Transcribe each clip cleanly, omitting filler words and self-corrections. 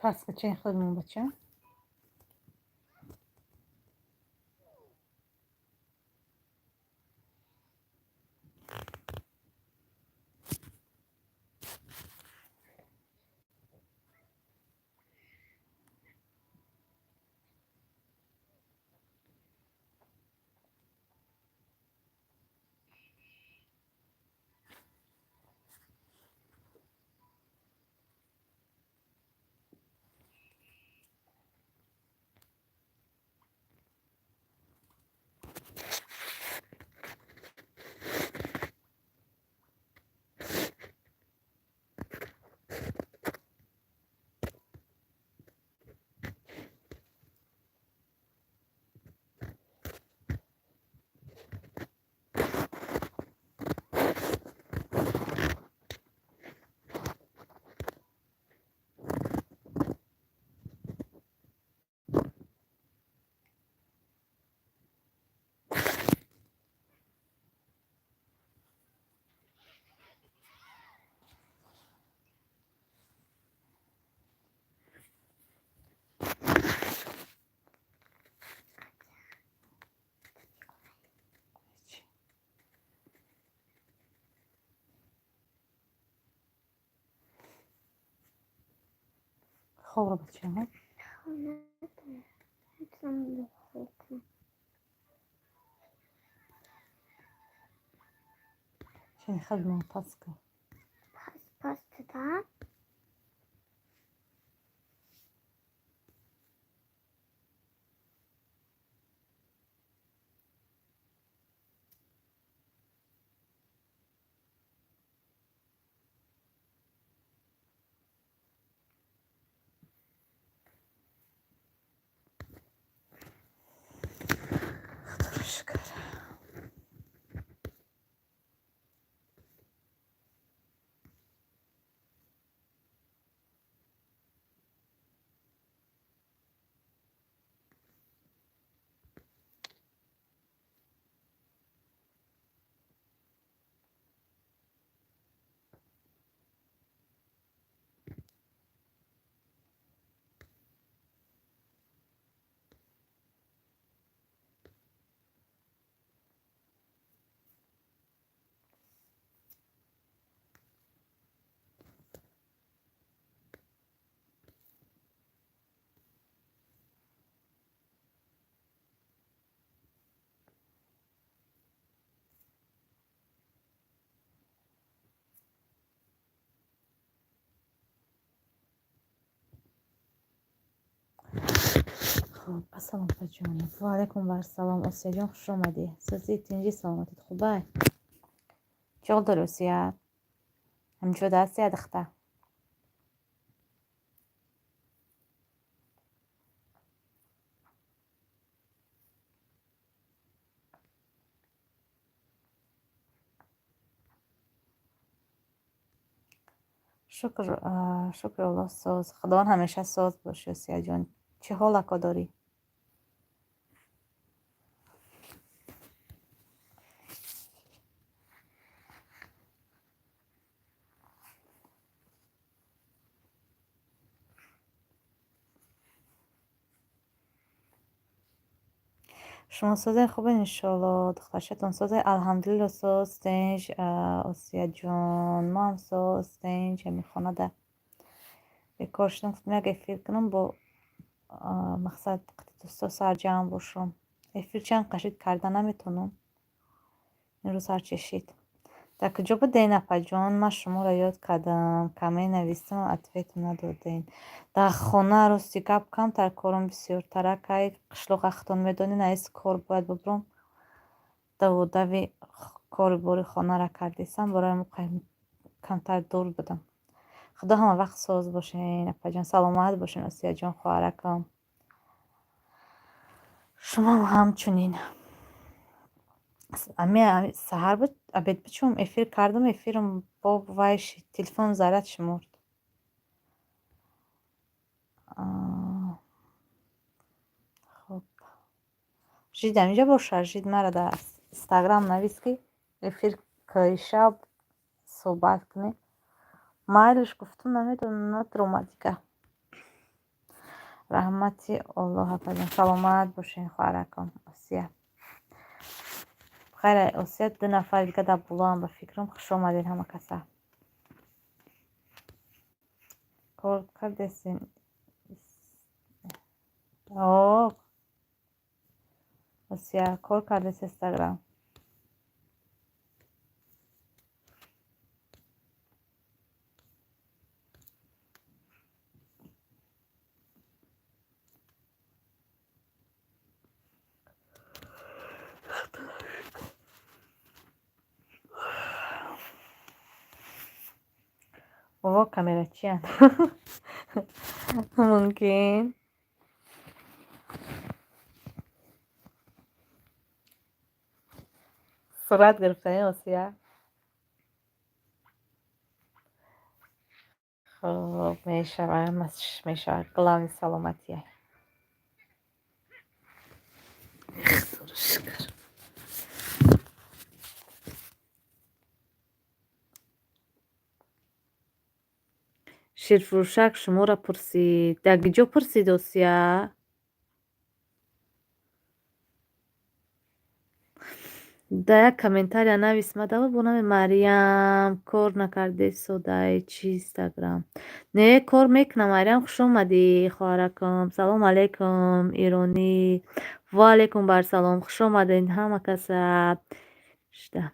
پاسکچه خودمون بچه. خوب بچه ها. چه خدمه پاسکه. Pasta. خدا شکر. خب السلام جان. و علیکم السلام. آسیا جان خوش اومدی. سازی تینجی سلامتت خوبه؟ چقدر درستیه؟ همچو دستی ادخته. شکر شکر الله ساز. خداوند همیشه ساز باشه. آسیا جان چه حال اکا داری؟ شما سازه خوبه انشالله. دخترشتون سازه الحمدلله ساز تنج. آسیا جان ما هم ساز تنج همی خانه ده بکار شدم. گفتم اگه فکر کنم با مقصد دوستا سرجم باشم. افیر چند قشید کردن نمیتونم این روز هر چشید. در کجا بودین اپا جان؟ من شما را یاد کردم کمی نویستم اتفیت ندادین. در خانه رو سیگاب کم تر کارم بسیار ترک قشلوق اختون میدونین ایس کار باید ببرم دوی کار باری خانه را کردیسم برای مقیم کمتر دور بدم. خدا همه وقت ساز باشین اپا جان. سلامت باشین آسیا جان خواهرکم. شما همچنین. امی سهر بود ابد بچم افیر کردم افیرم با وایش تلفن زرد شمرد. خب جید اینجا باشه. جید مرا در اینستاگرام نویس که افیر که شب صحبت کنی. مایلش گفتم نمیدونم ندارم دیگه. رحمتی الله حافظ. سلامت باشین خواهرکم. آسیه خیر. آسیه 2 نفر دیگه در بلوان به فکرم خوش آمدین همه کسا. کار کردین. اوه آسیه کار کردین اینستاگرام. بابا کامera چیه؟ ممکن سرعت گرفتنی آسیه. خب میشه کلامی سلامتیه. شیرفروشک شما را پرسید. در کجا پرسید آسیه؟ در یک کامنتاری نویسمده و بونم مریم کار نکرده سودای چی اینستاگرام. نه کار میکنم مریم. خوش اومدی خواهرکم. سلام علیکم ایرانی. و علیکم بر سلام. خوش اومدین همه کسا. شده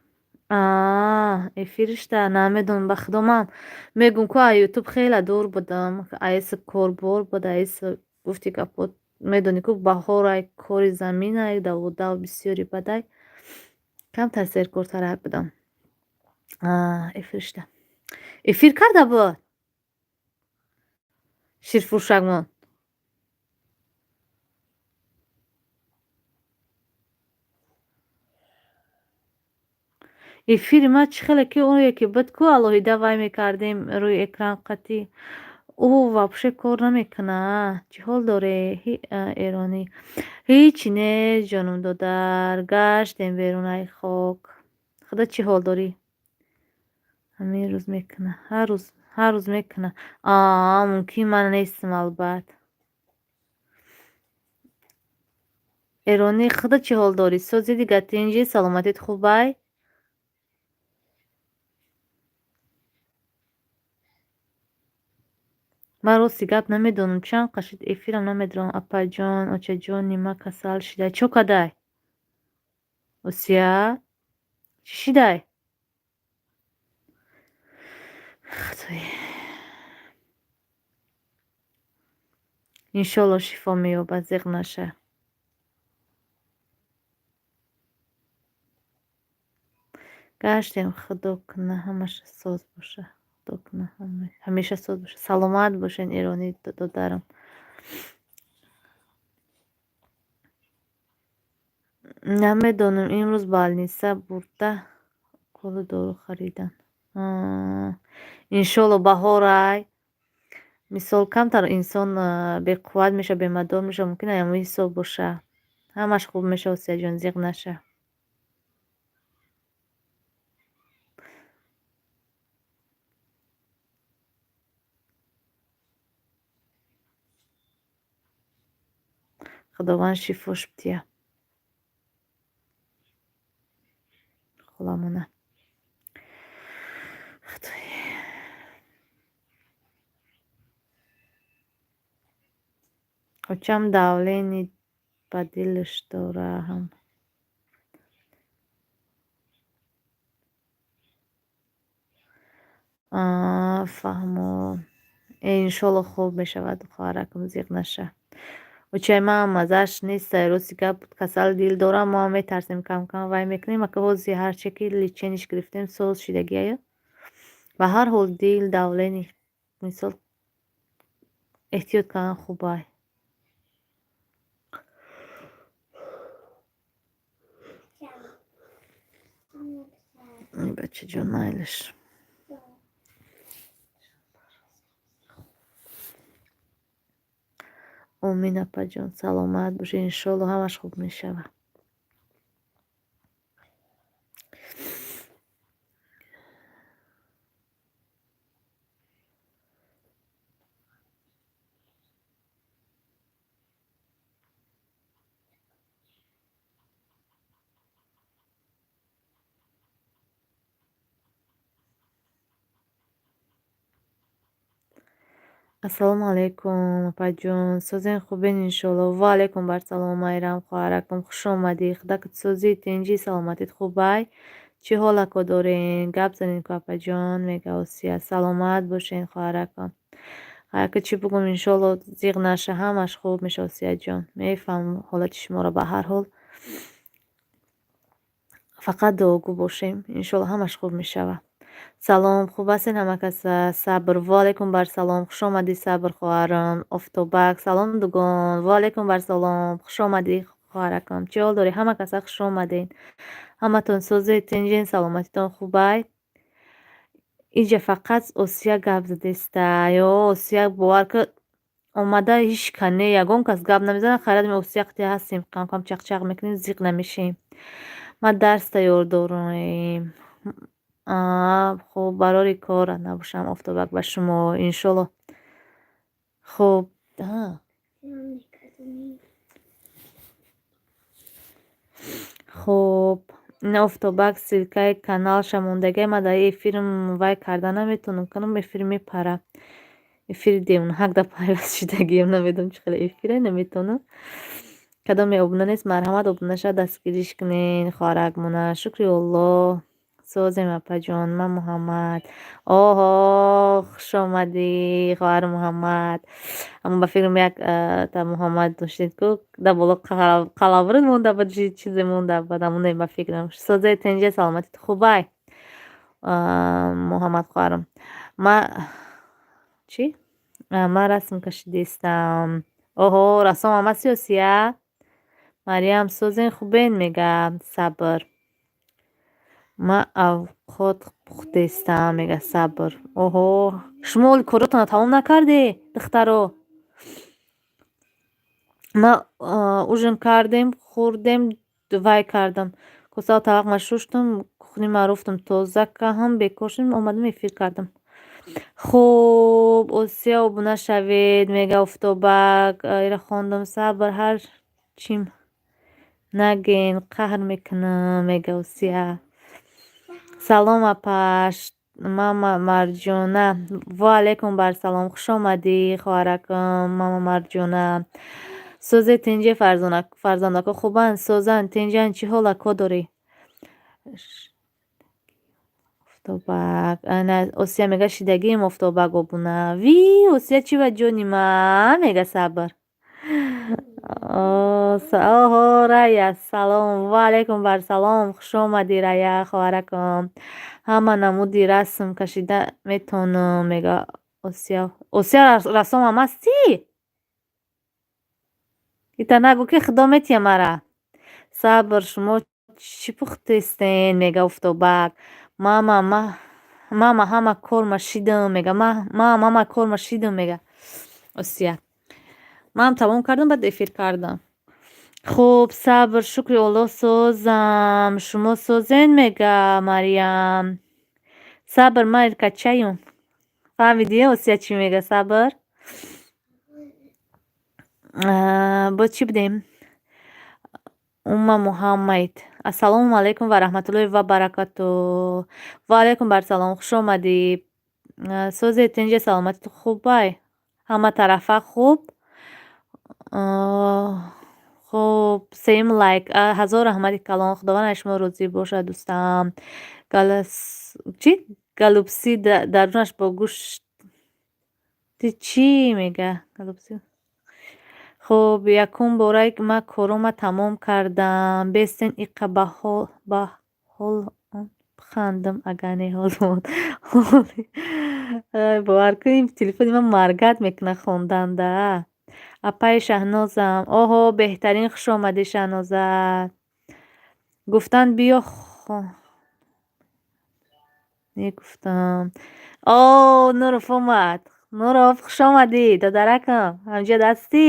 افیرشته نمیدونم به خودم میگم که یوتیوب خیلی دور بودم. ایس کار بور بود. ایس گفتی که میدونی که بهار کار زمین دو بسیاری بده کم تاثیر کارتر بدم. افیرشته افیر کرده بود شیرفروشگمان. افیر ما چی خیلی که اون یکی بود که الهیده وای میکردیم روی اکران قطعی او واپشه کار نمیکنه. چی حال داره ایرانی؟ هیچی نه جانم دادر. گشتیم بیرون ای خاک. خدا چی حال داری؟ همین روز میکنه. هر روز میکنه. ممکن من نیستم البته. ایرانی خدا چی حال داری؟ سوزی دیگه تینجی سلامتیت خوبه؟ من راستی گپ نمیدونم چند قشید افیرم نمیدونم. اپا جان آچه جان نیمه کسل شده چو کدای؟ آسیا چی شده؟ خدای انشالله شفا میابه زیغ نشه. گشتیم خدا کنه همش ساز باشه. خدا کنه همیشه ساز باشه. سلامت باشین ایرانی دادرم. نمیدونم امروز بالنیسه برده کل دارو خریدن. انشالله بهار مثال کمتر انسان بقوت میشه بمدار میشه. ممکنه همون حساب باشه. همش خوب میشه آسیا جان زیغ نشه. خداوند شفاش بتیه. خلامونه خدای خودشم دولینی با دلش داره هم. فهمو انشالله خوب میشود خواهرکم زیغ نشه. و چه ما هم مزش نیست. روزی که کسل دیل دارم ما میترسیم کم کم وای میکنیم که حوزی هر چکی لیچینش گرفتیم سوز شدگیه و هر حال دیل دولینی مثال احتیاط کنن خوبه. بچه جون نایلش امین اپا جان سلامت باشه. انشالله همش خوب میشه. ассалому алайкум апаҷон, созен хубен иншолло. Ва алайкум барсалом майрам хоҳаракам, хуш омадӣ. Худакат созӣ тинҷӣ саломатит хубай? Чӣ ҳолако дорен? Гап занем ку апаҷон, мега Осия. Саломат бошен хоҳаракам. Ҳака чӣ бугум иншолло зиқ наша, ҳамаш хуб меша Осияҷон. Мефаҳмам ҳолати шуморо, ба ҳар ҳол фақат дуогӯ бошем, иншолло ҳамаш хуб мешавад. Салом, хуб ҳастен ҳама каса? Сабр, ва алайкум барсалом, хуш омадӣ Сабр хоҳарам. Офтобак, салом дугон, ва алайкум барсалом, хуш омадӣ хоҳаракам. Чӣ ҳол доред? Ҳама каса хуш омадед. Ҳаматон созед, тинҷен, саломатитон хубай? Иҷа фақат Осия гап задаиста. Ё Осия бовар ку омада ҳиш кане, ягон кас гап намезанад, хайрат ме Осия қити ҳастем, кам-кам чақ-чақ мекунем, зиқ намешем. Ма дарс тайёр дорем. Хуб, барори кор набошам. Офтобак ба шумо иншолло. Хуб, хуб, ин Офтобак силкаи каналша мондагӣ, ма дар эфирм вай карда наметавонам канам, эфир мепара. Эфири демон ҳагда пайваст шидагиам, намедонам чӣ хеле эфире, наметавонам. Кадоме обуна нест, марҳамат обунаша дастгириш кунен, хоҳарак мона. Шукри Аллоҳ. Созем апаҷон, ман Муҳаммад. Оҳо, хуш омадӣ хоҳари Муҳаммад. Аммо ба фикрам як та Муҳаммад доштед ку дар боло қалаврин монда буд, чизе монда буд, аммо не ба фикрам. Созе тинҷе саломатит хубай? Муҳаммад хоҳарам. Ма чӣ? Ман расм кашидистам. Оҳо, рассомам ҳасти Осия? Марьям, созен хубен мега Сабр. Ма авқот пухтестам мега Сабр. Оҳо, шумо оли коротонро тамом накарде, духтаро? Ма ужин кардем, хӯрдем, вай кардам. Косаро тавақ шуштам, кухнима руфтам тоза каҳам, бекор шудам, омадам эфир кардам. Хуб, Осия обуна шавед, мега Офтобак. Эра хондам Сабр, ҳар чим наген, қаҳр мекунам, мега Осия. Салом апаш, мама Марҷона. Ва алайкум барсалом, хуш омадӣ хоҳаракам, мама Марҷона. Созе тинҷе фарзандако хубанд? Созан, тинҷан, чӣ ҳолако дорӣ? Офтобак, Осия мега шидагием Офтобак обуна. Ви, Осия чӣ ва ҷони ман, мега Сабр. Оҳо, Рая, салом. Ва алайкум барсалом, хуш омадӣ Рая хоҳаракам. Ҳама намуди расм кашида метавонам, мега Осия. Осия рассомам ҳастӣ? Ита нагӯ ки худо метия мара. Сабр, шумо чӣ пухтестен, мега Офтобак. Мама ҳама корма шидам, мега мама корма шидам, мега Осия. Манам тамом кардам, баъд эфир кардам. Хуб, Сабр, шукри Аллоҳ созам. Шумо созен, мега Марьям. Сабр, ман иркачаюм. Фаҳмидӣ Осия чӣ мега Сабр? Боз чӣ будем? Умма Муҳаммад. Ассалому алайкум ва раҳматуллоҳи ва баракатуҳ. Ва алайкум барсалом, хуш омадӣ. Созе тинҷе саломатиту хубай? Ҳама тарафа хуб? Хуб, сеюм лайк. Ҳазор раҳмати калон. Худованд аз шумо розӣ бошад дӯстам. Чӣ? Галупси дарунаш бо гӯшти чӣ мега? Галупси. Хуб, якум бора ман корома тамом кардам. Бестен иқа ба ҳол бихандам, агар не ҳол мон. Бовар кунед, телефони ман маргат мекунад хонданда. Апаи Шаҳнозам. Оҳо, беҳтарин, хуш омадӣ Шаҳноза. Гуфтанд биё негуфтам. Нуров омад. Нуров, хуш омадӣ додаракам. Ҳамҷояд ҳастӣ?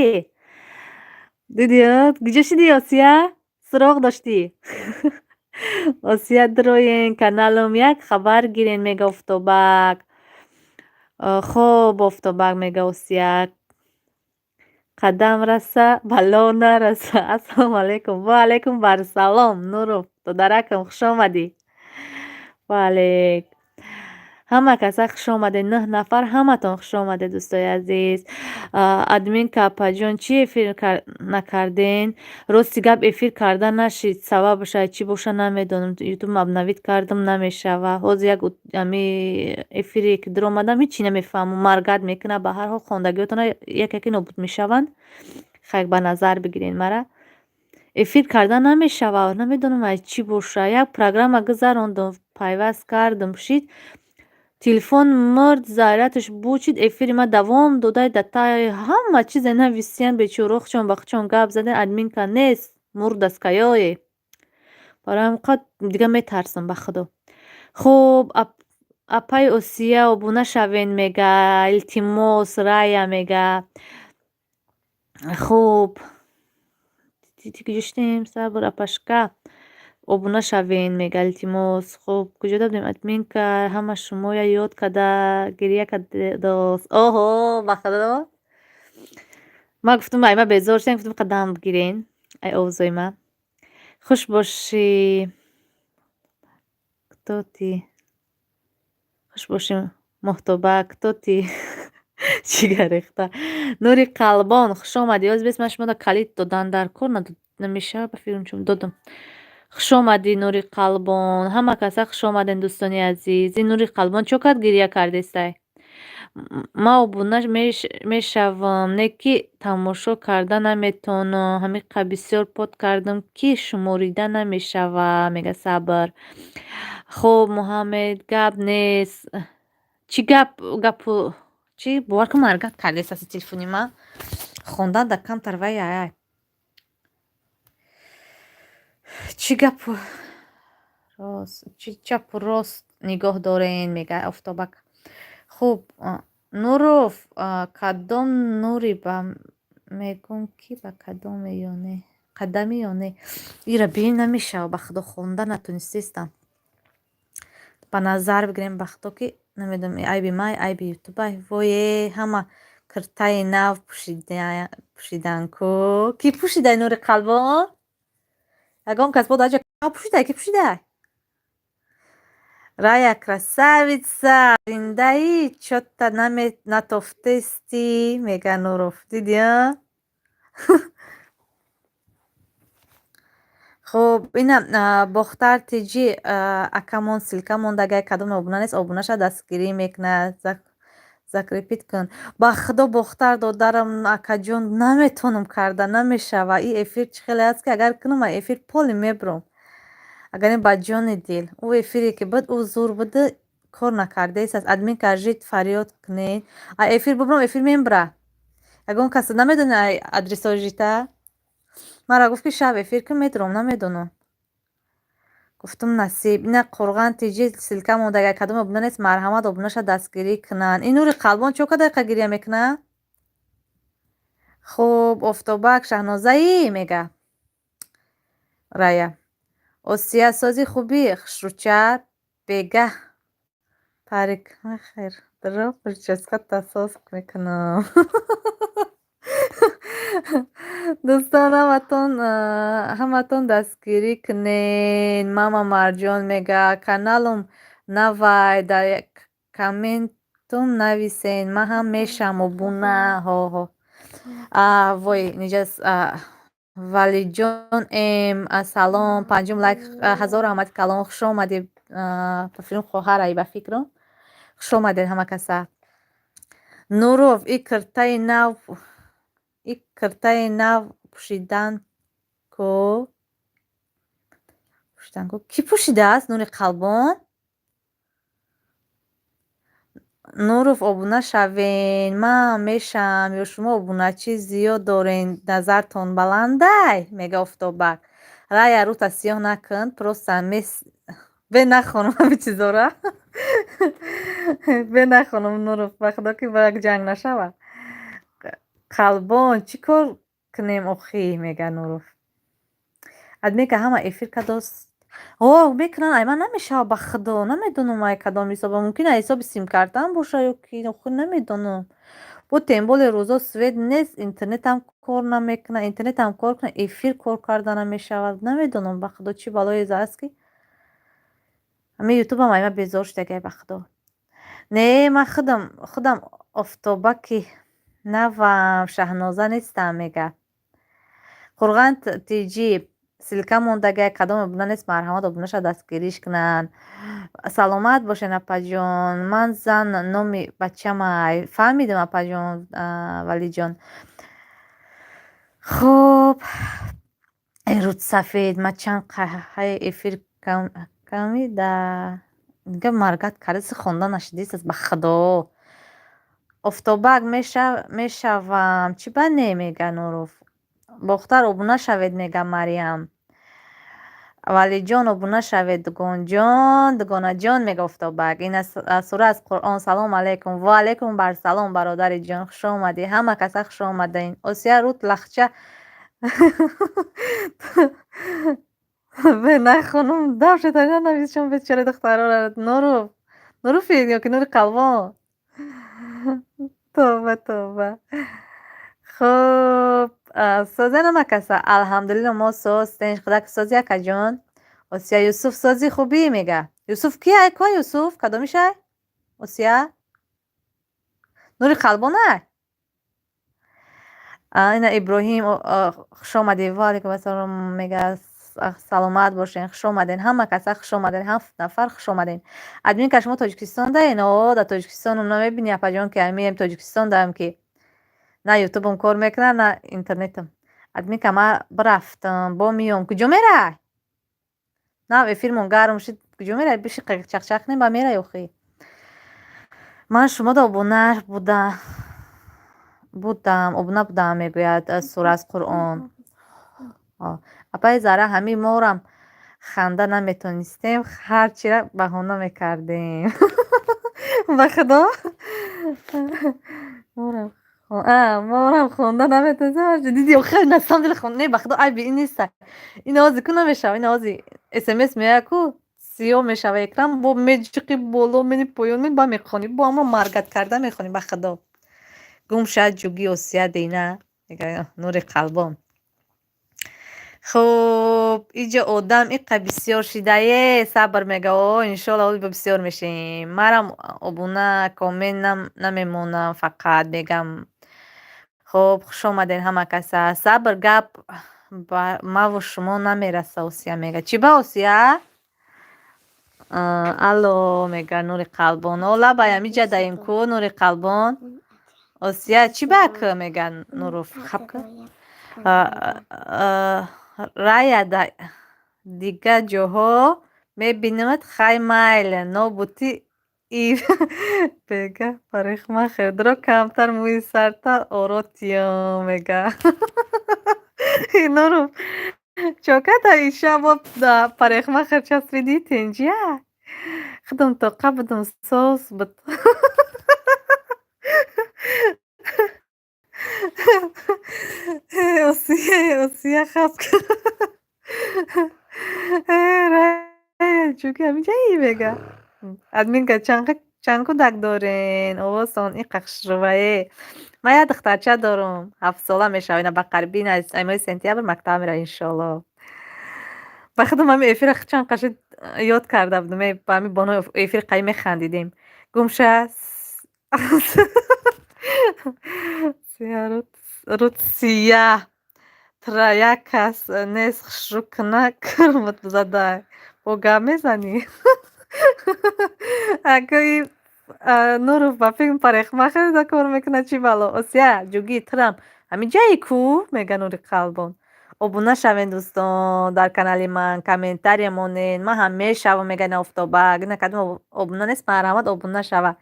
Дидиёд? Куҷо шидӣ Осия? Суроғ доштӣ? Осия дроен, каналам як хабар гирен, мега Офтобак. Хуб, Офтобак, мега Осия. Қадам раса, бало нараса. Ассалому алайкум. Ва алайкум барсалом. Нуров, додаракам, хуш омадӣ. Бале. ҳама каса хуш омадед. 9 нафар ҳаматон хуш омадед дӯстои азиз. Админ Капаҷон чӣ эфир накарден? Рости гап эфир карда нашид. Сабаб шояд чӣ боша намедонам. Ютуб обновид кардам намешава. Ҳозир як ами эфире ки диромадам ҳичи намефаҳмам. Маргад мекунад. Ба ҳар ҳол хондагиётона як-яке нобуд мешаванд. Хай ба назар бигирен мара. Эфир карда намешава. Намедонам аз чӣ боша. Як программа гузарондам, пайваст кардам шид. Телефон мурд, зарядаш бучид, эфири ма давом додай датай ҳама чизе нависиян бечорахчон ба хучон гап задан админка нест мурдаст каёе. Барои ҳамин дига метарсам ба худо. Хуб апай Осия обуна шавен мега, илтимос Рая мега. Хуб тикҷуштем сабр апашка обуна шавен мега илтимос. Хуб куҷо додем админка ҳама шумоя ёд када гирия кадост. Оҳо ба худо ма гуфтам ай ма безор шудем, гуфтам қадам бигирен. Ай овзои ма. Хуш бошӣ. Кто ти? Хуш бошӣ моҳтоба. Кто ти? Чигар рехта. Нури қалбон хуш омадӣ. Ёз бес ман шуморо калид додан дар кор намешава ба фикрам додам. Хуш омадӣ Нури қалбон. Ҳама каса хуш омаден дӯстони азиз. Ин Нури қалбон чо кад гирия кардестай? Ма обуна мешавам, не ки тамошо карда наметонам. Ҳамиқа бисёр под кардам ки шуморида намешава, мега сабр. Хуб Муҳаммед гап нест. Чӣ гапу чӣ бовар кун маргад кардест аз телефони ма. Хондан да камтар вай ай. Чӣ гапу рост, чӣ чапу рост нигоҳ дорен, мега Офтобак. Хуб Нуров кадом нури ба мегум ки ба кадоме ё не? Қадами ё не? Ира бинем намешава ба худо хонда натонистестам. Ба назар бигирем ба худо ки намедонам айби май, айби ютубай. Вое ҳама киртаи нав пушидан ку. Ки пушидай Нури қалбон? Ягон кас бод аҷа пушидай, ки пушидай? Рая красавица, зиндаи чота натофтести, мега Нуров. Диди а? Хуб ина бохтар тиҷи акамон силка мондагай кадоме обуна нест, обунаша дастгирӣ мекунад. Закрепит кун. Ба худо бохтар додарам акаҷон наметонам карда намешава. И эфир чӣ хеле аст ки агар кунам эфир поли мебурам. Агар ин ба ҷони дил. Ӯ эфире ки буд ӯ зур буду кор накардест. Админка ажид фарёд кунед. Эфир бубурам эфир мебура. Ягон кас намедонад адресо жита? Мара гуфт ки шаб эфир кун медурам намедонам. Гуфтам насиб. Ина қурған тиҷи силка мондагай кадоме обуна нест марҳамат обунаша дастгирӣ кунанд. Ин Нури қалбон чо кадақа гирия мекунад? Хуб Офтобак Шаҳнозаи мега Рая. Осия сози хуби хушрӯчат бега парик хайр дро прическа тасос мекунам. Дӯстон ҳаматон дастгирӣ кунед. Мама Марҷон мега каналум навай дар комментум нависен. Ман ҳам мешавам обуна. Ҳо вой ниҷас Валиҷон салом 5 лайк 1000 раҳмати калом. Хуш омадед ба филм хоҳарай ба фикрам. Хуш омадед ҳама каса. Нуров и киртаи нав пушидан ку ки пушидааст Нури қалбон? Нуров обуна шавен. Ман мешавам ё шумо обуначӣ зиёд дорен. Назартон баландай, мега Офтобак. Рая рута сиёҳ накун. Просто бе нахонам ҳамин чизора. Бе нахонам Нуров ба худо ки ба як ҷанг нашава. Қалбон чӣ кор кунем охӣ, мега Нуров. Админка ҳама эфир кадост. Мекунанд ай ман намешава ба худо. Намедонам ай кадом ҳисоба. Мумкин аст ҳисоби симкартам боша ё ки охир намедонам. Бо темболи рӯзо свет нест, интернетам кор намекунад. Интернетам кор кунад, эфир кор карда намешавад. Намедонам ба худо чӣ балоезе аст ки ҳамин ютубам ай ма безор шудагай ба худо. نه من خودم افتوبکی نوام شهنازه نیستم میگه قرغان تیجی سیلکا موندگه کدام ابنا نیست مرحمت ابناشا دستگیریش کنن سلامت باشین اپا جون من زن نومی بچه ما فهمیدم اپا جون ولی جون خب رود سفید من چند قهه افیر کمی ده دیگه مرگت کرده خونده نشدیست به خدا افتوبک میشوم چی با نمیگه نوروف بختر ابنا شوید میگه مریم ولی جان ابنا شوید دگانه جان میگه افتوبک این از سوره از قرآن سلام علیکم و علیکم بر سلام برادر جان خوش آمدی همه کسا خوش آمدین اوسیا روت لخچه به نه خانم دم شد اینا نویسشون بیچاره دخترا رو نورو فیدیو که نور قلبان توبه توبه خب سازه نمکسه الحمدلله ما ساز تنش خدا که سازی اکا جان اوسیا یوسف سازی خوبی میگه یوسف کیه که یوسف کدومیشه اوسیا نوری قلبانه اینا ابراهیم خوش آمدی و علیکم السلام میگه سلامت باشین خوش آمدین همه کسا خوش آمدین 7 نفر خوش آمدین ادمین که شما تاجیکستان دارین در تاجیکستان اونا میبینی اپا جان که همیم تاجیکستان دارم که نه یوتیوبم کار میکنه نه اینترنتم ادمی که ما برفتم با میام کجا میره نه افیرمون گرم شد کجا میره بشی چق چق نیم با میره یوخی من شما دا ابونه بودم ابونه بودم میگوید سوره از قرآن اپای زاره همین مورم خنده نمیتونستیم هرچی را بهانه میکردیم به خدا مورم خونده نمیتونستیم دیدی خیلی نستم دل خونده نه به خدا عیبی این نیست این آزی که نمیشه این آزی اسمس میاد کو سیو میشه و اکرام با مجقی بولو منی پایون من با میخونی با ما مرگت کرده میخونی به خدا گم شد جوگی و سیاه دینه نور قلبم خب اینجا آدم اینقدر بسیار شده صبر میگه انشالله بسیار میشیم مرم ابونه کامل نمیمونم فقط بگم خب خوش آمدین همه کسا صبر گپ با ما و شما نمیرسه اوسیا میگه چی با اوسیا الو میگه نور قلبان اولا با یمی جا دایم کو نور قلبان اوسیا چی باک میگه نور خب رای دیگه جاها میبینمت خیلی مایل نابوتی ای بگه پریخما خیدرو کمتر موی سرتر آراتیا میگه اینا رو چاکت ایشا با پریخما خرچست بیدی تنجیه خدم توقع بدم سوس بد اوسیه خب چونکه همینجا ای بگه ادمین که چند کودک دارین او سان این قخش رویه من یه دخترچه دارم 7 ساله میشه اینا به قربین از ایمای سنتیابر مکتب میره انشالله بخدم همین افیر چند قشد یاد کرده بودم با همین بانو افیر قیمه خندیدیم گمشه سیاه رود سیاه ترا یک کس نیست شروع کنه کرمت بزده با گم میزنی اگه نورو با فیلم پریخما خیلی کار میکنه چی بالا اوسیا جوگی ترم همین جایی کو میگه نور قلبان ابونه شوین دوستان در کانال من کامنتاری مونین من همیشه میگن افتابک نه کدوم ابونه نیست مرحمت ابونه شوه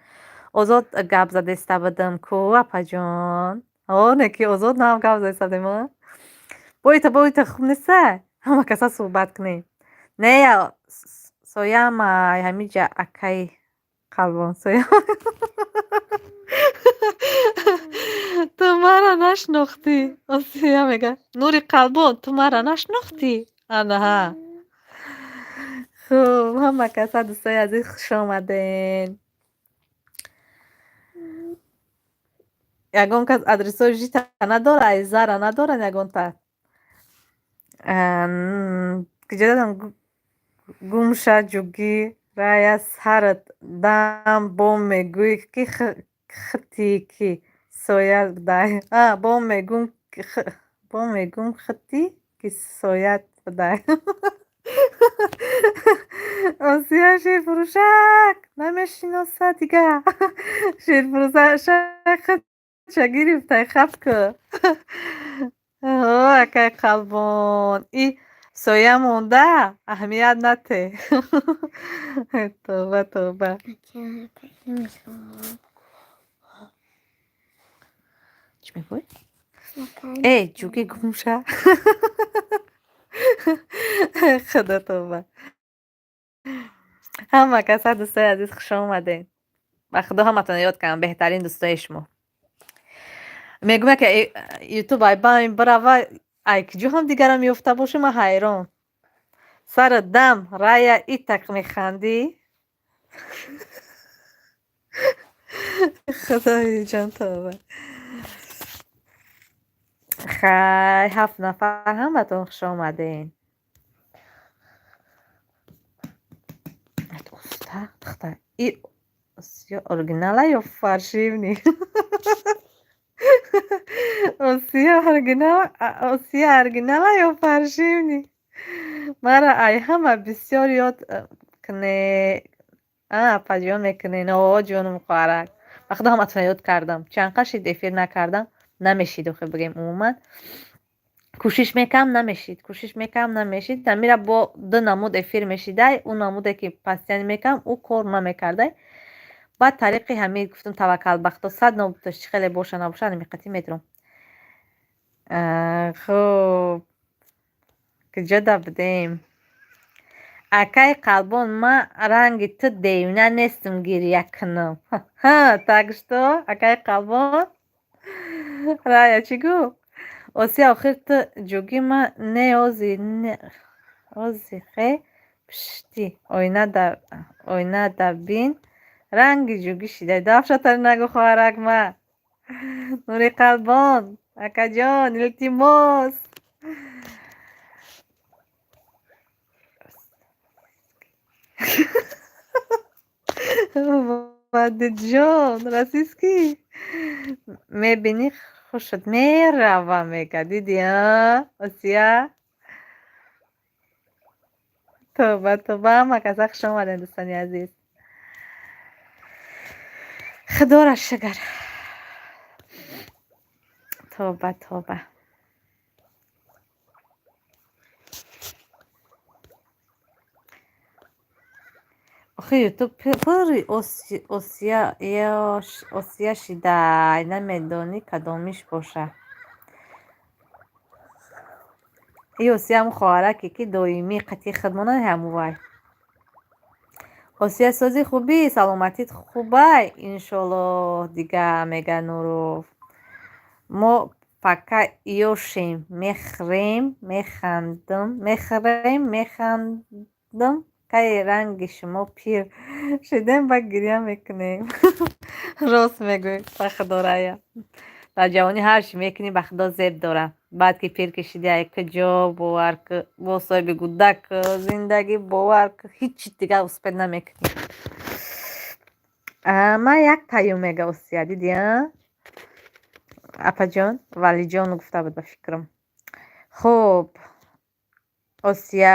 ozod gap zade istabadim ku apa جان نکی ozod نام gap zade istabadim بایتا خوب نیسته همه کسا صحبت کنیم نه یا سویم همیجا اکای قلبان سویم تو مرا نشناختی آسیا میگه نوری قلبان تو مرا نشناختی آنها خب همه کسا دوستای عزیز خوش آمدین یگان کس ادرسای جیتا نداره ایزارا نداره یگان تا کجا دادم گم شد جوگی рая сарат дам бо мегӯй ки хити ки соят дай бо мегум бо мегум хити ки соят дай осия шерфурӯшак намешиносад дигар шерфурӯшак ча гирифтай хаб ку акай қалбон и соя монда аҳамият наде توبه توبه چی میگوی؟ ای جوگی گمشه خدا توبه همه کسا دوستای عزیز خوش آمدین و خدا همتون یاد کنم بهترین دوستای شما میگم که یوتیوب ای بایم براوا ای کجا هم دیگرم میفته باشه من حیران سر دم رaya ایتک میخندی خدای جان توبه خیلی 7 نفر همتون خوش آمدین دوستا ای осия оригинала ё фаршивни осия оригинала ё фаршивни мара ай ҳама бисёр ёд кне падиён мекунен ҷону мухаррак ба худо ҳаматонро ёд кардам чанд қашид эфир накардам намешид охе бигем умуман кӯшиш мекам намешид тамира бо ду намуд эфир мешидай ӯ намуде ки постоянно мекам ӯ кор намекардай баъд тариқи ҳамин гуфтам таваккал ба худо 100 намудаш чӣ хеле боша набоша ҳамиқати метавонам хуб куҷода будем акай қалбон ман ранги ту девина нестам гирья кунам так что акай қалбон рая чӣ гуфт осия охир ту ҷуги ман не ози хе пишти ойна дар бин ранги ҷуги шидай дафшатари нагу хоҳарак ма нури қалбон акаҷон илтимос вадиҷон расистки мебини хушуд мерава мега диди осия توبه توبه همه کسا خوش آمدین دوستانی عزیز خدا را شکر توبه توبه آخه یوتیوب پوری آسیا شیدای نمیدانی کدامیش باشه ای آسیا هم خواهرکی که دائمی قطعی خدمانه همو وای آسیا سازی خوبی سلامتیت خوبه انشالله دیگه میگه نورو ما پکا یوشیم میخندم که رنگ شما پیر شدیم با گریه میکنیم راست میگوی به خدا رaya در جوانی هر چی میکنی به خدا زیب داره بعد که پیر کشیدی یک جا باور که با صاحب گودک زندگی باور که هیچ دیگه اسپد نمیکنی من یک پیام میگه اسیا دیدی اپا جان ولی جان گفته بود به فکرم خب осия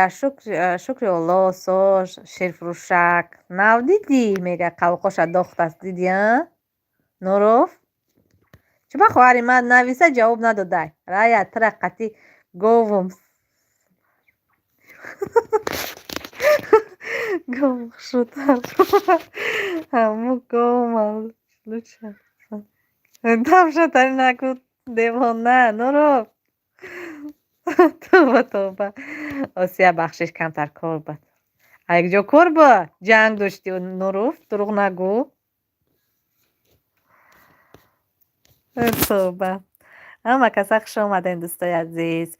шукри Аллоҳ сош шерфурӯшак нав дидӣ мега қавоқоша дохт аст дидӣ нуруф чуба хоҳари ман нависа ҷавоб надодай рая тра қатӣ говум гов шутар ҳаму говум луча давшатари накуд девона нуруф توبه توبه آسیا بخشش کمتر کار بود یک جا کار بود جنگ داشتی و نروف دروغ نگو توبه همه کسا خوش آمدین دوستای عزیز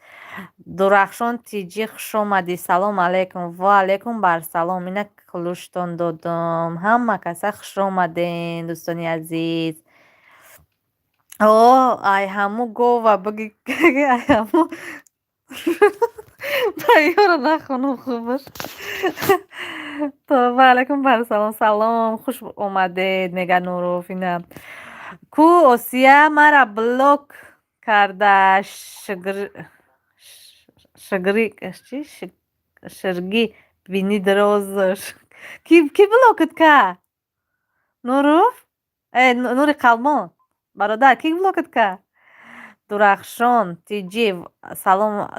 درخشان تیجی خوش آمدی سلام علیکم و علیکم بر سلام اینه کلوشتون دادم همه کسا خوش آمدین دوستانی عزیز ای همو گو و بگی ای همو تیاره نخونم خوبش. تو علیکم بر سلام سلام خوش اومدید میگه نوروف اینم کو آسیه مرا بلوک کرده شگری چی شرگی بینی درازش کی بلوکت کرد نوروف نوری قلبون برادر کی بلوکت کرد درخشان تیجی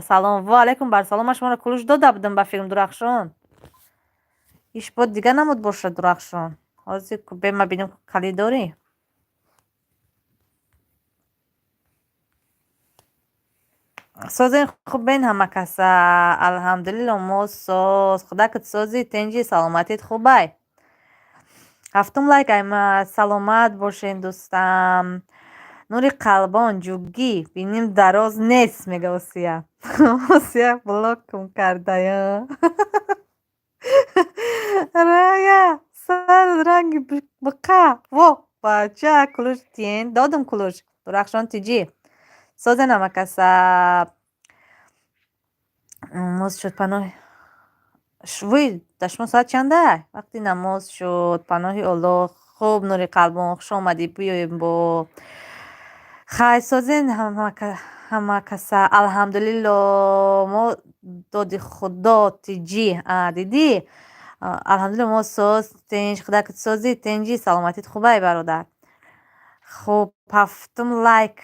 سلام و علیکم بر سلام شما را کلوش داده بودم با فیلم درخشان هیچ بود دیگه نمود باشه درخشان حاضر به ما بینیم کلی داری سازی خوب بین همه کسا الحمدلله ما ساز خدا کت سازی تنجی سلامتیت خوبه هفتم لایک ایما سلامت باشین دوستم نوری قلبان جوگی بینیم دراز نیست میگه آسیه آسیه بلاکم کرده یا رایا سر رنگ بقا و بچه کلوش تین دادم کلوش درخشان تیجی سازه نمکسه نماز شد پناه شوی دشما ساعت چنده وقتی نماز شد پناهی الله خوب نوری قلبان خوش آمدی بیایم با خیر سازین همه کسا الحمدلله ما دادی خدا تیجی دیدی الحمدلله ما ساز تنج خدا کت سازی تنجی سلامتیت خوبه برادر خب هفتم لایک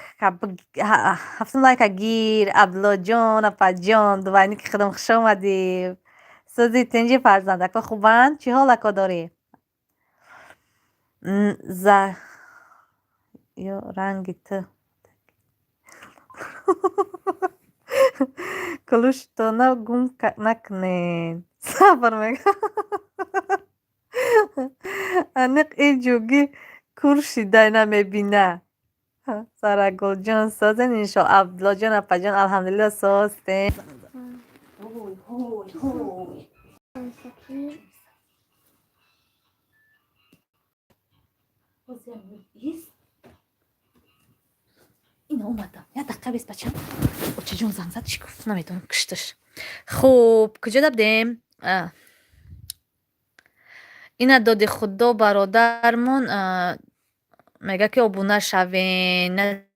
گیر عبدالله جان اپا جان دوباره که خودم خوش آمدی سازی تنجی فرزنده که خوبن چی حال اکا داری ز یا رنگ تو کلوش تو گم نکنین صبر میگم انق ای جوگی کورشیده نمیبینه سارا گل جان سازن انشا عبدالله جان اپا جان الحمدلله سازتین اینا اومدم یه دقیقه بیست بچم اوچه جون زنگ زد چی گفت نمیتونم کشتش خوب کجا دبدیم اینا دادی خدا برادرمون میگه که ابونه شوین نه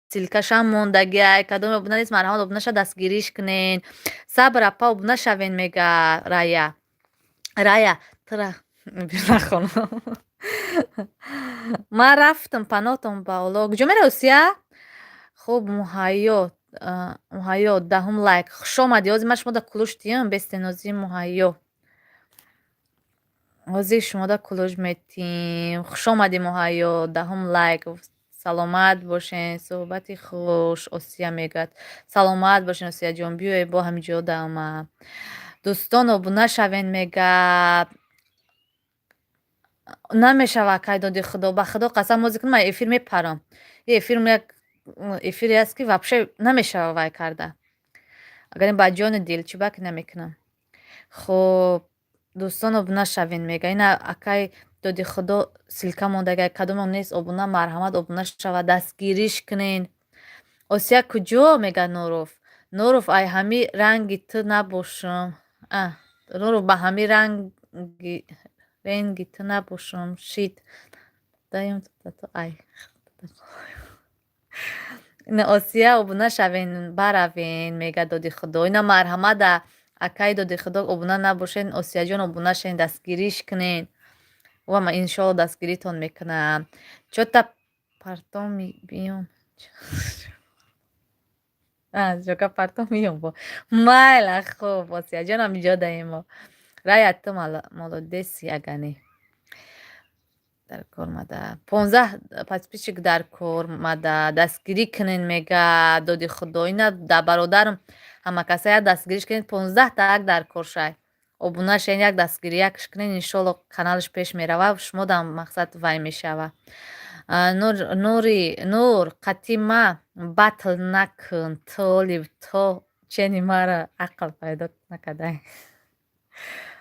سیلکش هم موندگی کدوم ابونه نیست مرحمت ابونه شد دستگیریش کنین صبر اپا ابونه شوین میگه رایا ترا نخونم من رفتم پناتم بالا کجا میره اوسیا خوب مهیا دهم لایک خوش آمدی آزی من شما دا کلوش دیم بستنازی مهیا آزی شما دا کلوش میتیم خوش آمدی مهیا دهم لایک سلامت باشین صحبتی خوش آسیا میگد سلامت باشین آسیا جان بیای با همینجا دام دوستان ابونه شوین میگه намешавад кай доди худо ба худо қасам бозӣ кунам ман эфир мепарам эфир як эфире аст ки вообще намешава вай карда агар ин ба ҷони дилчӯбак намекунам хоб дӯстон обуна шавен мега ина акай доди худо силка мондага кадомам нест обуна марҳамат обуна шава дастгириш кунен осия куҷо мега нуруф ай ҳами ранги ту набошам нуруф ба ҳами ренги ту набошам шид даём то ай ина осия обуна шавен баравен мега доди худо ина марҳамада акай доди худо обуна набошен осияҷон обуна шавен дастгириш кунен ва ман иншоалло дастгиритон мекунам чота партом биём ҷока партом биём бо майла хуб осияҷонам иҷодаемо рая ту молодеси агане дар кор мада 15 подписчик дар кор мада дастгирӣ кунен мега доди худо ина да бародарам ҳама каса як дастгириш кунед 15 так дар кор шай обуна шаен як дастгирӣ якш кунен иншоалло каналиш пеш мерава шумодам мақсад вай мешава нур қатима батл накун толиб то чени мара ақл пайдо накадай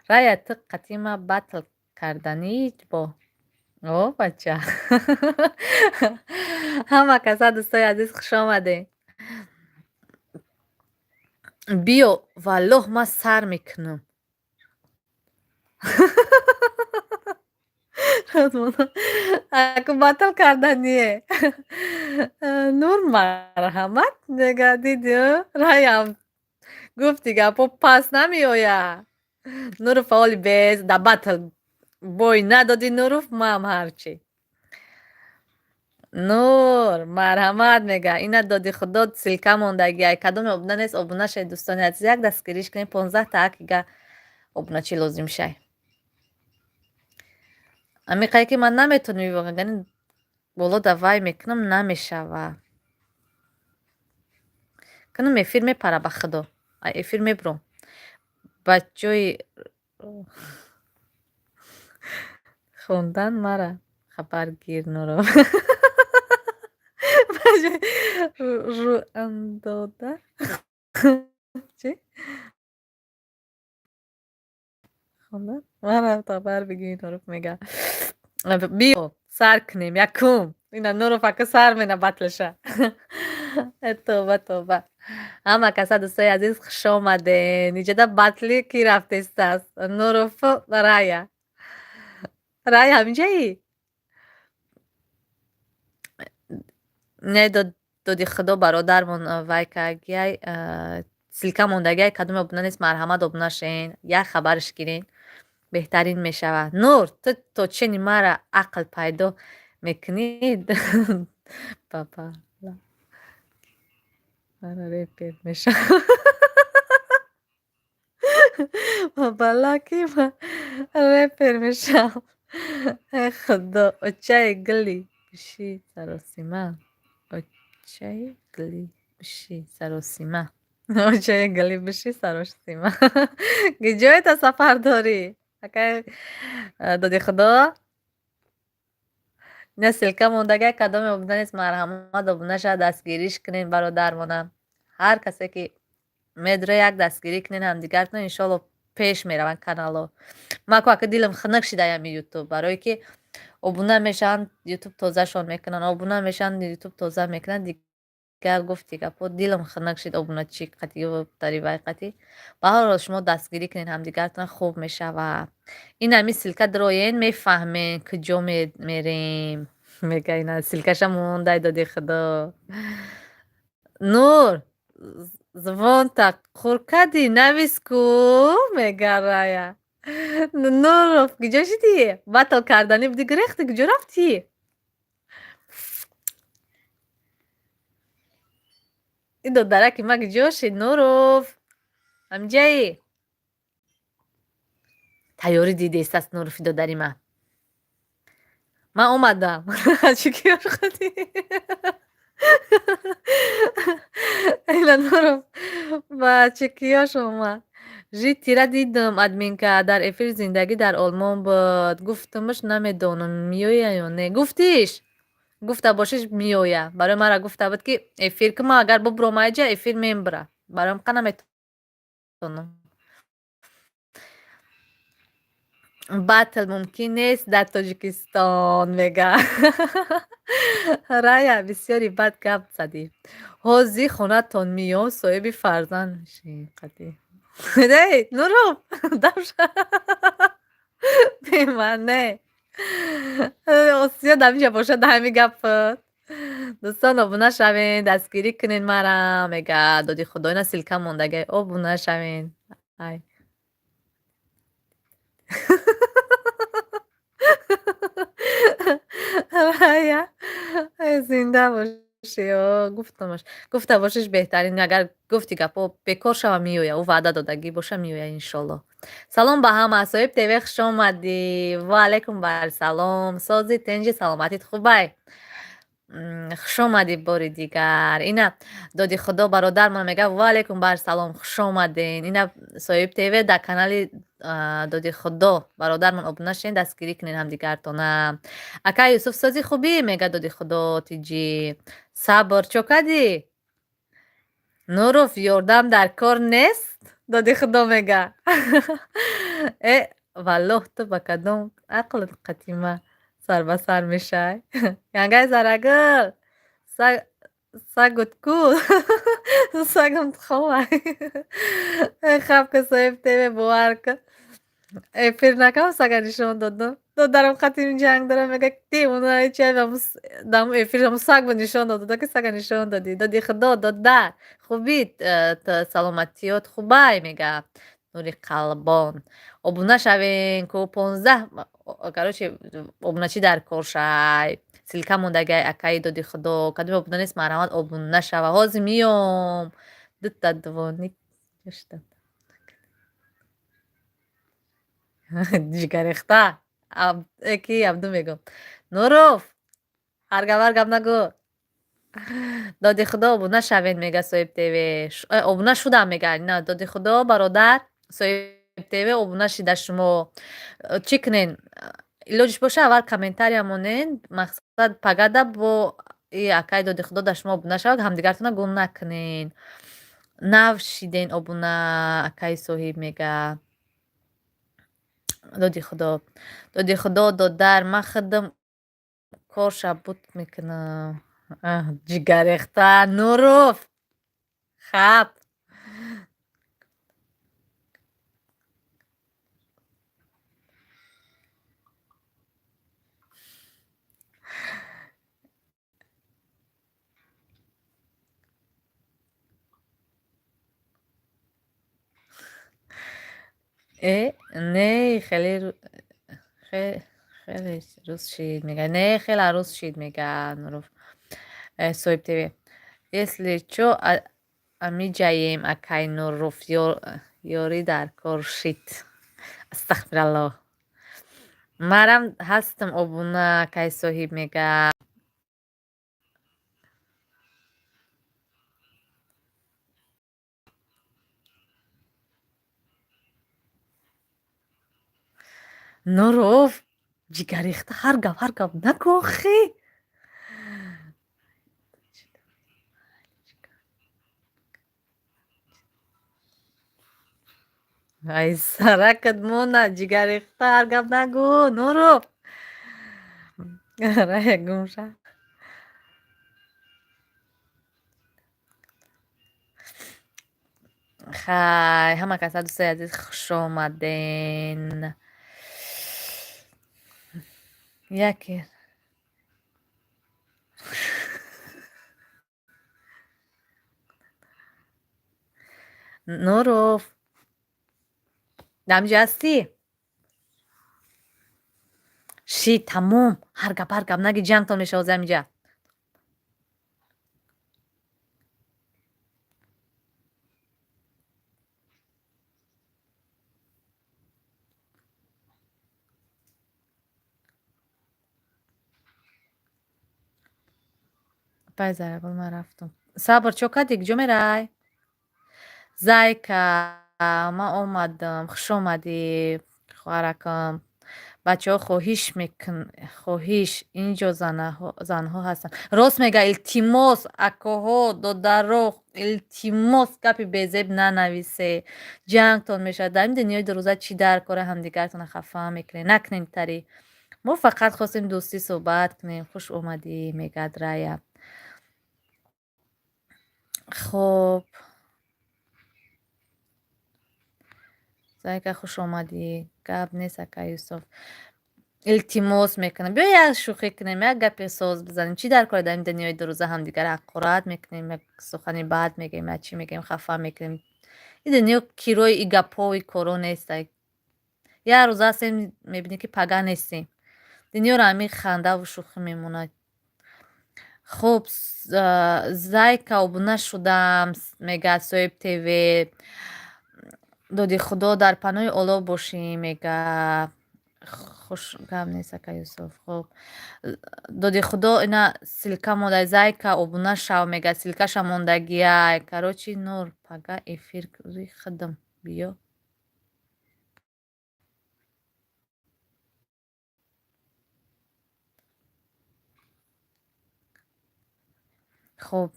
рая ту қатима батл карданӣ бо о бача ҳама каса дӯстои азиз хуш омадед بیو والله ما سر میکنم. Aku batal kardaniye. Nur marhamat negadi diyor. Rayam. Guftiga po pas namiyoya. Nur faoli bez da batal. Boy nadodi nuruf mam harchi. نور مرحمت میگه اینا دادی خدا سیلکه موندگی کدوم ابنا نیست ابنا شه دوستانی عزیز یک دست گریش کنیم 15 تا که ابنا چی لازم شه امی قایی که من نمیتونم واقعا یعنی بالا دوای میکنم نمیشه و کنم افیر میپره به خدا افیر میبرم بچوی خوندن مرا خبرگیر نورو رو انداده چی؟ خوندن مرا خبر بگیر نورو میگه بیو سر کنیم یکم اینا نورو فکر سر مینه بطلشه توبه توبه همه کسا دوستای عزیز خوش آمده نیجده بطلی کی رفته است نورو فو رایا رایا همینجایی نه دادی خدا برادرمون وای که گیای سیلکه موندگی کدوم ابنا نیست مرحمت ابنا شین یک خبرش گیرین بهترین میشوه نور تو چنین مرا عقل پیدا میکنید بابا مرا ریپر میشه بابا لاکی من ریپر میشم ای خدا اچای گلی بشی سراسیمه اچای گلی بشی سراسیمه اچای گلی بشی سراسیمه گجای تا سفر داری اکای دادی خدا نه سلکه موندگه کدام ابنا نیست مرحمت ابنا شد دستگیریش کنین برادرمانم هر کسی که میدره یک دستگیری کنین هم دیگر کنین انشالله پیش میرون کانالو ما که دیلم خنک شده یمی یوتیوب برای که ابونه میشن یوتیوب تازه شون میکنن ابونه میشن یوتیوب تازه میکنن دیگه گفتی که پو دیلم خنک شد ابونه چی قطعی و طریبای قطعی به هر حال شما دستگیری کنین هم دیگر خوب میشه و این همی سلکه دروین میفهمین کجا میریم میگه اینا سلکشم مونده دادی خدا نور زبان تا خورکدی نویسکو میگه رایا نور کجا شدی بطل کردنی بودی گریختی کجا رفتی این دو درکی ما کجا شد نوروف همجایی تیاری دیده است از نوروفی دو داری من اومدم چی کیار خودی اینا نوروف با چکیاش اومد جی تیره دیدم ادمین که در افیر زندگی در آلمان بود گفتمش نمیدونم میویه یا نه گفتیش گفته باشیش میویه برای مرا گفته بود که افیر که ما اگر ببرم اینجا افیر میبره برایم که نمیتونم بطل ممکن نیست در تاجیکستان میگه رایا بسیاری بد گپ زدی حوزی خونه تان میام صاحبی فرزند میشی قدی دی نورو دمش بیمانه آسیا دمیشه باشه دمی گپ دوستان ابونه شوین دستگیری کنین مرا میگه دادی خدا اینا سیلکه موندگه ابونه شوین ای رایا زنده باشی گفته باشیش بهترین اگر گفتی گپا بکار شوه میویه او وعده دادگی باشه میویه انشالله سلام به همه صاحب تیوی خوش آمدی و علیکم بر سلام سازی تنجی سلامتیت خوبه خوش آمدی باری دیگر اینا دادی خدا برادر من میگه و علیکم بر سلام خوش آمدین اینا صاحب تیوی در کانال دادی خدا برادر من ابونه شین دستگیری کنین هم دیگر تونه اکا یوسف سازی خوبی میگه دادی خدا تیجی صبر چوکدی نوروف یاردم در کار نیست دادی خدا میگه ای والله تو با کدوم عقل قدیمه سر به سر میشه ینگه زرگل Sag gut, gut. Sagam txomak. Хавка соевтеве буарка. Эфир накам саганишон додум. То дарам хатим ҷанг дорам мега ки уна чай вамус дам эфир вамус саг ба нишон дода ки сага нишон додӣ. Доди худо дода. Хубит саломатиёт хубай мега. Нури қалбон. Обуна шавен ку 15 короче обуначи дар кор шай. Силка мондагай акаи доди худо. Кадом обуна нест марҳамат обуна шава. Ҳозир миём. Дутта дувони ҷашта. Ҷигарехта. Ки абду мегӯм. Нуруф. Ҳаргавар гап нагӯ. Доди худо обуна шавен мега соҳибтеве. Обуна шудам мега. На доди худо бародар соҳибтеве обуна шида шумо. Чӣ кунен? Илоҷиш боша аввал комментария монен. Мақсад пагада бо и акаи доди худо да шумо обуна шавад ҳамдигартона гум накунен. Нав шиден обуна акаи соҳиб мега. Доди худо. Доди худо додар ман худам корша буд мекунам. Ҷигарехта Нуруф. Хап. Не хеле хеле рӯз шид мега. Не хела рӯз шид мега Нуруф. Соҳибтеве. Если чё амиҷаем акаи Нуруф ёрӣ дар кор шид. Астағфираллоҳ. Марам ҳастам обуна акаи соҳиб мега. Нуруф. Ҷигарехта ҳар гап нагӯ охӣ. Ай саракат мона ҷигарехта ҳар гап нагӯ Нуруф. Рая гумша. Хай ҳама каса дӯстаи азиз хушомаден. Яке Нуруф. Дамҷа ҳастӣ? Шид тамом. Ҳар гап наги ҷангтон мешава ҳозир ҳаминҷа. Пай зарабон ман рафтам. Сабр чё кардӣ? Куҷо мерай? Зайка ман омадам. Хушомадӣ хоҳаракам. Бачаҳо хоҳиш инҷо занҳо ҳастанд. Рост мега илтимос акоҳо додаро илтимос гапи безеб нанависе. Ҷангтон мешавад. Дар ин дунёи дурӯза чӣ дар кори ҳамдигартона хафа мекунед? Накунед тари. Мо фақат хостем дӯстӣ суҳбат кунем. Хуш омадӣ мегад Рая. хоб Зайка хуш омадӣ. Гап нест акай Юсуф. илтимос мекунам. биё як шӯхӣ кунем, як гапи соз бизанем. Чӣ дар кори дар ин дунёи дурӯза ҳамдигара ҳақорат мекунем, як сухани бад мегӯем, як чӣ мегӯем, хафа мекунем. Ин дунё кирои и гапҳо и коро нестай. Як рӯз ҳастем мебинӣ ки пага нестем. Дунёро ҳамин хандаву шӯхӣ мемонад. Хуб Зайка обуна шудам мегӯяд соҳибтеве. Доди худо дар паноҳи Оллоҳ бошем мега. Хуш гап нест акай Юсуф. Хуб доди худо ина силка мондай Зайка обуна шав мега. Силкаша мондагиай. Короче Нур пага эфир рихадам биё. хуб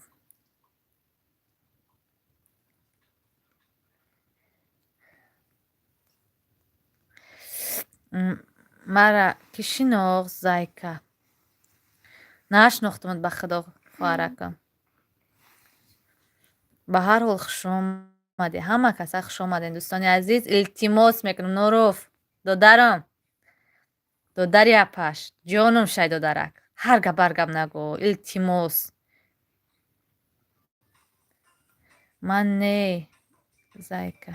мара кӣ шинохт Зайка? Нашнохтамат ба худо хоҳаракам. ба ҳар ҳол хуш омадӣ. Ҳама каса хуш омаден. Дӯстони азиз, илтимос мекунам. Нуруф, додарам, додари апаш, ҷонум шай додарак. Ҳар гап бар гап нагӯ. Илтимос. Ман не, зайка.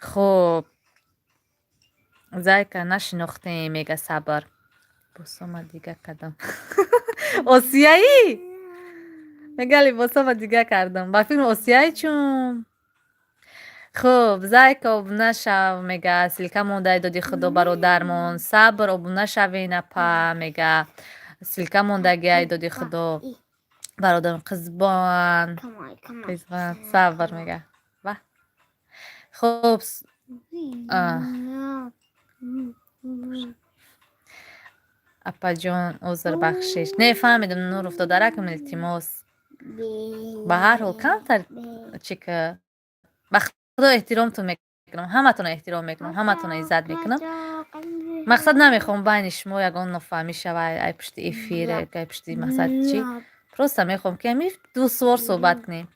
хуб, зайка нашинохтем, мега сабр. Босома дига кардам. Осияӣ? мега либосома дига кардам. Ба филм Осияӣ чум? хуб, зайка обуна шав, мега силка мондай доди худо бародармон. Сабр обуна шавен апа, мега силка мондагиай доди худо бародармон. Қизбон, қизбон, сабр мега. Ва хуб, апаҷон узр бахшиш. Нефаҳмидам Нуруф, додаракам, илтимос. ба ҳар ҳол камтар чика. ба худо эҳтиромтон мекунам, ҳаматонро эҳтиром мекунам, ҳаматонро иззат мекунам. мақсад намехоҳам байни шумо ягон нофаҳмӣ шавад, ай пушти эфир, ай пушти мақсад чӣ. просто мехоҳам ки ҳамин дусвор суҳбат кунем.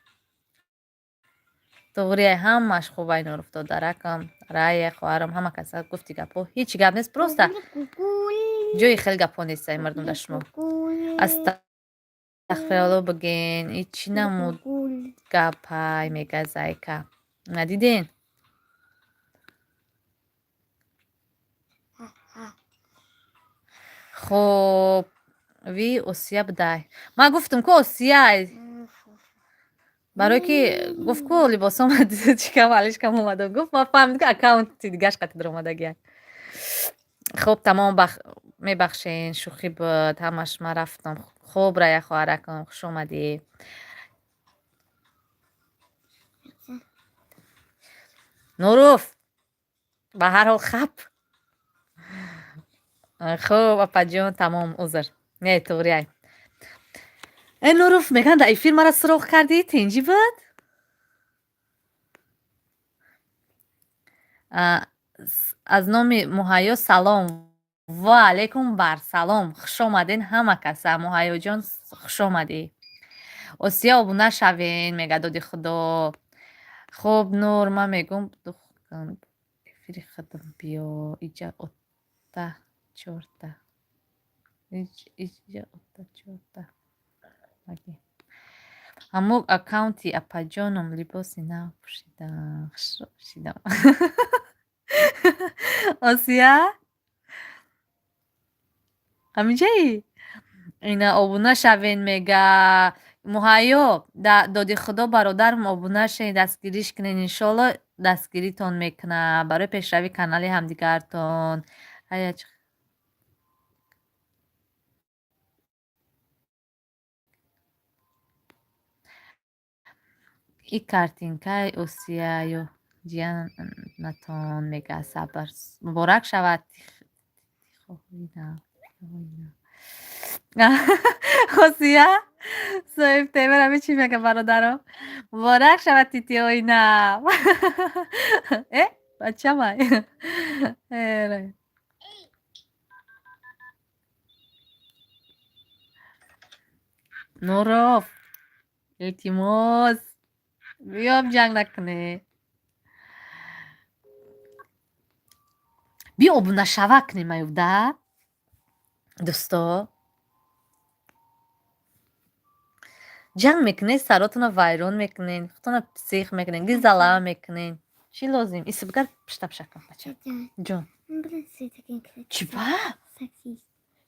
туғрияй ҳамаш хубай, Нуруф, додаракам, рая, хоҳарам, ҳама каса гуфти гапҳо ҳеҷ гап нест, просто ҷои хеле гапҳо нест ай мардум дар шумо. астағфирулло бигӯен, ҳеҷчӣ намуд гапай, мега зайка. Надиден? хуб, ви Осия будай. Ман гуфтам ку Осияй. барое ки гуфт ку либосом чикам алишкам омадам. гуфт ман фаҳмидам ки аккаунти дигаш қатъ дар омадагиак. хуб, тамом мебахшен, шӯхӣ буд, ҳамаш ман рафтам. хуб, рая хоҳаракам, хуш омадӣ. Нуруф, ба ҳар ҳол хап. хуб, апаҷон, тамом, узр. Не, туғрияй. Нуруф, мегӯянд дар эфир мара суроғ кардӣ, тинҷӣ буд? аз номи Муҳайё салом. Ва алейкум барсалом. Хуш омаден ҳама каса. Муҳайёҷон, хуш омадӣ. Осия обуна шавен, мега доди худо. хуб, Нур, ман мегӯям эфири худам биё. иҷа отта чорта. иҷа отта чорта. ҳамон аккаунти апаҷоном либоси нав пӯшидам. хуш пӯшидам. Осия? ҳаминҷаи? ина обуна шавен, мега Муҳайё, доди худо бародарм обуна шавен, дастгириш кунен. иншолло дастгиритон мекунам барои пешравии канали ҳамдигартон. и картинкаи Осияё ҷиянатон, мега сабр муборак шавад. Осия соҳиб темира чӣ мега бародарам? Муборак шавад титиҳои нав. бачамай. Нуруф, илтимос, биём ҷанг накунӣ. биё обунашава кунем аюбда дӯсто. ҷанг мекунед, саротонро вайрон мекунед, худтонро сех мекунед, гизалава мекунед. чӣ лозим? исбгар пиштапшакам бача. ҷон. чӣ ба?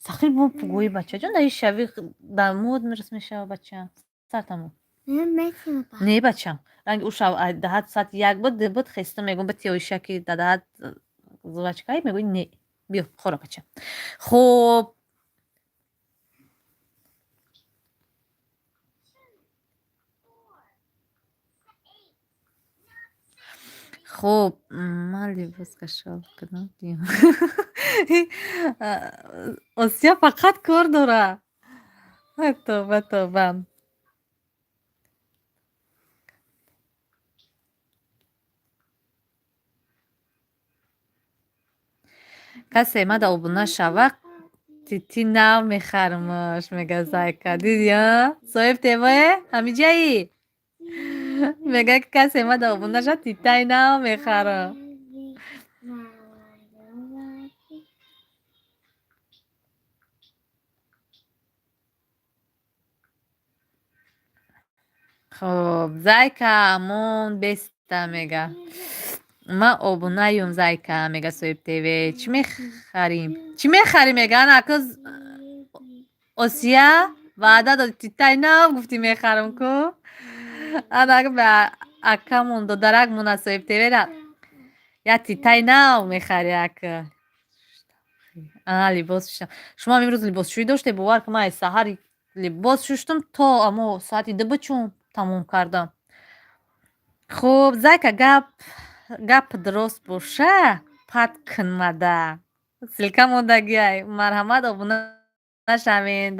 сахир бо пугои бача. ҷон даи шави дар мод мирас мешава бача. сартамон. не бачам. ранги ушав даҳад саати як буд хеста мегӯям ба тиёишаки дадаҳад зувачкаи мегӯи не. биё хора бача. хуб. хуб, ман либос кашоф кунам. Осия фақат кор дорад. тоба. касе мада обуна шава тити нав мехаримаш, мега зайка. Диди, соҳиб темае? Ҳамиҷаи? Мега ки касе омад обунаша титаи нав мехарам. خب зайка амон беста мега. Ман обунаюм зайка мега соҳибтеве. Чӣ мехарим? Чӣ мехарӣ мега? Ана акӯ Осия ваъда доди титаи нав гуфтӣ мехарам ку? Ана акӯ ба акамон додарак мона соҳибтевера. Я титаи нав мехарӣ акӯ. Либос шуштам. Шумоам имрӯз либосшӯӣ доштед? Бовар кун, ман аз саҳар либос шуштам то аммо соати 2 чун тамом кардам. Хуб, зайка гап дурост боша, пат кунмада. Силка мондагиай. Марҳамат, обуна нашавен.